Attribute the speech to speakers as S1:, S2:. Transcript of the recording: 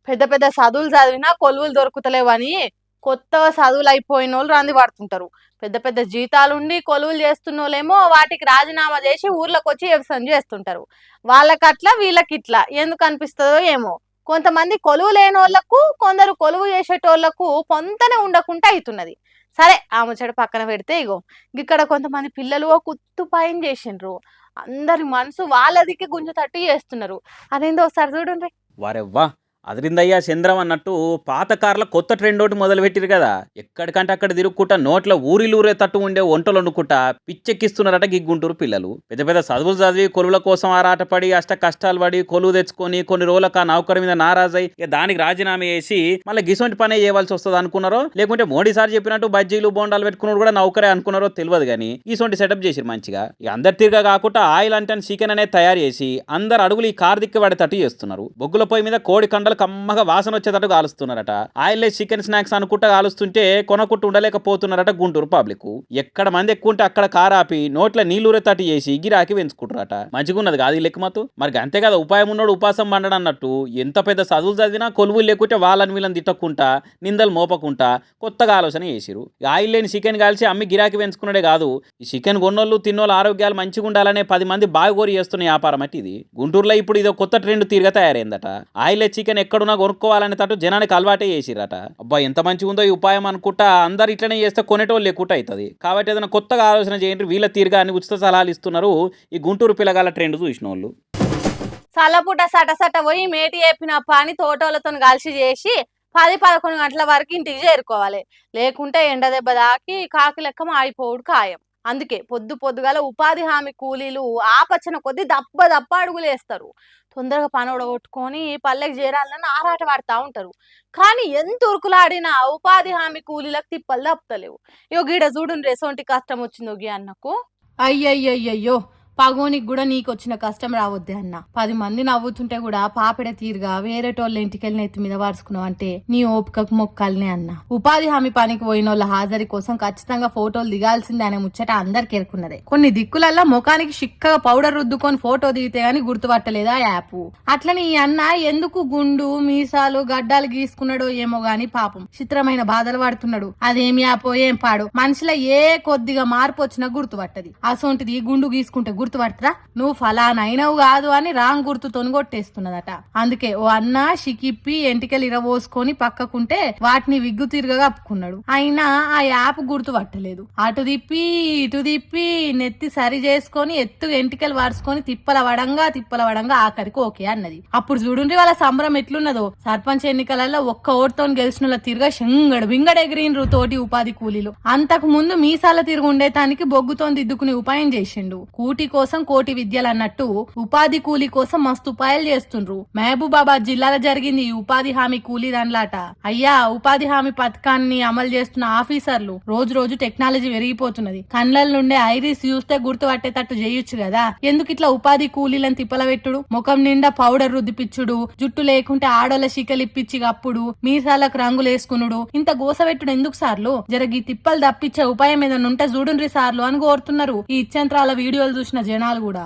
S1: పెద్ద పెద్ద చదువులు చదివినా కొలువులు దొరుకుతలేవని కొత్తగా చదువులు అయిపోయిన వాళ్ళు రంది పడుతుంటారు. పెద్ద పెద్ద జీతాలుండి కొలువులు చేస్తున్న వాళ్ళేమో వాటికి రాజీనామా చేసి ఊర్లోకి వచ్చి వ్యవసాయం చేస్తుంటారు. వాళ్ళకట్లా వీళ్ళకిట్లా ఎందుకు అనిపిస్తుందో ఏమో. కొంతమంది కొలువు లేని వాళ్ళకు, కొందరు కొలువు చేసేటోళ్లకు పొంతనే ఉండకుండా అవుతున్నది. సరే ఆ ముచ్చట పక్కన పెడితే ఇగో ఇక్కడ కొంతమంది పిల్లలు ఒక కుత్తు పైన చేసిండ్రు. అందరి మనసు వాళ్ళదికి గుంజుతట్టు చేస్తున్నారు. అదేందో ఒకసారి చూడండి.
S2: వారెవ్వా అదిరిందయ్యా చంద్రం అన్నట్టు పాత కార్ల కొత్త ట్రెండ్ ఒకటి మొదలుపెట్టిరు కదా. ఎక్కడికంటే అక్కడ తిరుగుకుంటా నోట్ల ఊరిలూరే తట్టు ఉండే వంటలు వండుకుంటా పిచ్చెక్కిస్తున్నారట గిగ్గుంటూరు పిల్లలు. పెద్ద పెద్ద చదువులు చదివి కొలువుల కోసం ఆరాటపడి అష్ట కష్టాలు పడి కొలువు తెచ్చుకొని కొన్ని రోజులకు ఆ నౌకరు మీద నారాజై దానికి రాజీనామా చేసి మళ్ళీ గిసొంటి పనే చేయవలసి వస్తుంది అనుకున్నారో, లేకుంటే మోడీ సార్ చెప్పినట్టు బజ్జీలు బోండాలు పెట్టుకున్నాడు కూడా నౌకరే అనుకున్నారో తెలియదు. కానీ ఈసొంటి సెటప్ చేసిరు మంచిగా. ఇక అందరి తీరుగా కాకుండా ఆయిల్ అంటే చికెన్ అనేది తయారు చేసి అందరు అడుగులు ఈ కారు దిక్కు పడేటట్టు చేస్తున్నారు. బొగ్గుల పొయ్యి మీద కోడి కండలు కమ్మగా వాసన వచ్చేటట్టు కాలుస్తున్నారట. ఆయిల్ చికెన్ స్నాక్స్ అనుకుంటా కాలుస్తుంటే కొనకుంటూ ఉండలేకపోతున్నారట గుంటూరు పబ్లిక్. ఎక్కడ మంది ఎక్కువ ఉంటే అక్కడ కారాపి నోట్ల నీళ్ళూరేతట్టు చేసి గిరాకి పెంచుకుంటారట. మంచిగా ఉన్నది కాదు ఈ లెక్కమతు. మరి అంతే కదా, ఉపాయం ఉన్నోడు ఉపాసం పండడం అన్నట్టు. ఎంత పెద్ద చదువులు చదివినా కొలువులు లేకుంటే వాళ్ళని వీళ్ళని తిట్టకుంటా నిందలు మోపకుంటా కొత్తగా ఆలోచన చేసిరు. ఆయిల్ లేని చికెన్ కాల్చి అమ్మి గిరాకి పెంచుకున్నాడే కాదు, ఈ చికెన్ కొన్నోళ్ళు తిన్నోళ్ళు ఆరోగ్యాలు మంచిగా ఉండాలనే 10 మంది బాగా కోరి చేస్తున్న వ్యాపారం అంటే ఇది. గుంటూరులో ఇప్పుడు ఇది కొత్త ట్రెండ్ తీరుగా తయారైందట. ఆయిల్ చికెన్ ఎక్కడున్నా కొనుక్కోవాలనే తట్టు జనానికి అలవాటే చేసిరట. అబ్బా ఎంత మంచిగా ఉందో ఈ ఉపాయం అనుకుంటా అందరు ఇట్లనే చేస్తే కొనేటోళ్ళు లేకుండా అవుతుంది. కాబట్టి ఏదైనా కొత్తగా ఆలోచన చేయండి. వీళ్ళ తీరుగా అన్ని ఉచిత సలహాలు ఇస్తున్నారు ఈ గుంటూరు పిల్లగాల ట్రెండ్ చూసిన వాళ్ళు.
S1: చల్లపూట సటసట పోయి మేటి చెప్పిన పని తోటోళ్ళతో కలిసి చేసి 10-11 గంటల వరకు ఇంటికి చేరుకోవాలి. లేకుంటే ఎండ దెబ్బ దాకి కాకి లెక్క ఆడిపోవుడు ఖాయం. అందుకే పొద్దుగాల ఉపాధి హామీ కూలీలు ఆపచ్చన కొద్ది దప్ప అడుగులు వేస్తారు. తొందరగా పని ఒడగొట్టుకొని పల్లెకి చేరాలని ఆరాట పడతా ఉంటారు. కానీ ఎంత ఉరుకులాడినా ఉపాధి హామీ కూలీలకు తిప్పలు తప్పుతలేవు. ఇగో గీడ చూడుండ్రి ఎసొంటి కష్టం వచ్చిందో గీ అన్నకు.
S3: అయ్యయ్యయ్యో, పగోనికి కూడా నీకు వచ్చిన కష్టం రావద్దే అన్న. 10 మంది నవ్వుతుంటే కూడా పాపిడ తీరుగా వేరేటోళ్ళ ఇంటికెళ్ళి నెత్తి మీద వాడుచుకున్నావు అంటే నీ ఓపికకు మొక్కాలనే అన్న. ఉపాధి హామీ పనికి పోయిన వాళ్ళ హాజరీ కోసం ఖచ్చితంగా ఫోటోలు దిగాల్సిందే అనే ముచ్చట అందరికి ఎరుకున్నదే. కొన్ని దిక్కులల్లా ముఖానికి చిక్కగా పౌడర్ రుద్దుకొని ఫోటో దిగితే గానీ గుర్తుపట్టలేదా యాప్. అట్లని ఈ అన్న ఎందుకు గుండు మీసాలు గడ్డాలు గీసుకున్నాడో ఏమో గాని పాపం చిత్రమైన బాధలు పడుతున్నాడు. అదేమి యాపో ఏం పాడు, మనిషిలో ఏ కొద్దిగా మార్పు వచ్చినా గుర్తుపట్టది. అసొంటిది గుండు గీసుకుంటే గుర్తుపడతారా? నువ్వు ఫలానా అయినవు కాదు అని రాంగ్ గుర్తుతో కొట్టేస్తున్నదట. అందుకే ఓ అన్న షికిప్పి ఎంటికలు ఇరవోసుకొని పక్కకుంటే వాటిని విగ్గు తిరగగా అప్పుకున్నాడు. అయినా ఆ యాప్ గుర్తుపట్టలేదు. అటు తిప్పి నెత్తి సరి చేసుకొని ఎత్తు ఎంటికలు వాడుచుకొని తిప్పల వడంగా ఆఖరికి ఓకే అన్నది. అప్పుడు చూడుండ్రి వాళ్ళ సంబరం ఎట్లున్నదో. సర్పంచ్ ఎన్నికలలో ఒక్క ఓటుతో గెలిచిన తిరగా శంగడు బింగడు ఎగిరిన్రు తోటి ఉపాధి కూలీలు. అంతకు ముందు మీసాల తిరుగు ఉండేటానికి బొగ్గుతో దిద్దుకునే ఉపాయం చేసిండు. కూటి కోసం కోటి విద్యలు అన్నట్టు ఉపాధి కూలీ కోసం మస్తు ఉపాయాలు చేస్తుండ్రు. మహబూబాబాద్ జిల్లాలో జరిగింది ఈ ఉపాధి హామీ కూలీ దానిలాట. అయ్యా, ఉపాధి హామీ పథకాన్ని అమలు చేస్తున్న ఆఫీసర్లు రోజు టెక్నాలజీ పెరిగిపోతున్నది. కళ్ళ నుండే ఐరిస్ చూస్తే గుర్తుపట్టేటట్టు చేయొచ్చు కదా. ఎందుకు ఇట్లా ఉపాధి కూలీలను తిప్పలబెట్టుడు? ముఖం నిండా పౌడర్ రుద్దిపిచ్చుడు, జుట్టు లేకుంటే ఆడోళ్ళ శికలిప్పిచ్చి అప్పుడు మీసాలకు రంగులు వేసుకునుడు, ఇంత గోసపెట్టుడు ఎందుకు సార్లు? జరగి తిప్పలు తప్పించే ఉపాయం ఏదైనా ఉంటే చూడుండ్రి సార్లు అని కోరుతున్నారు ఈ ఇచ్చంత్రాల వీడియోలు చూసిన జనాలు కూడా.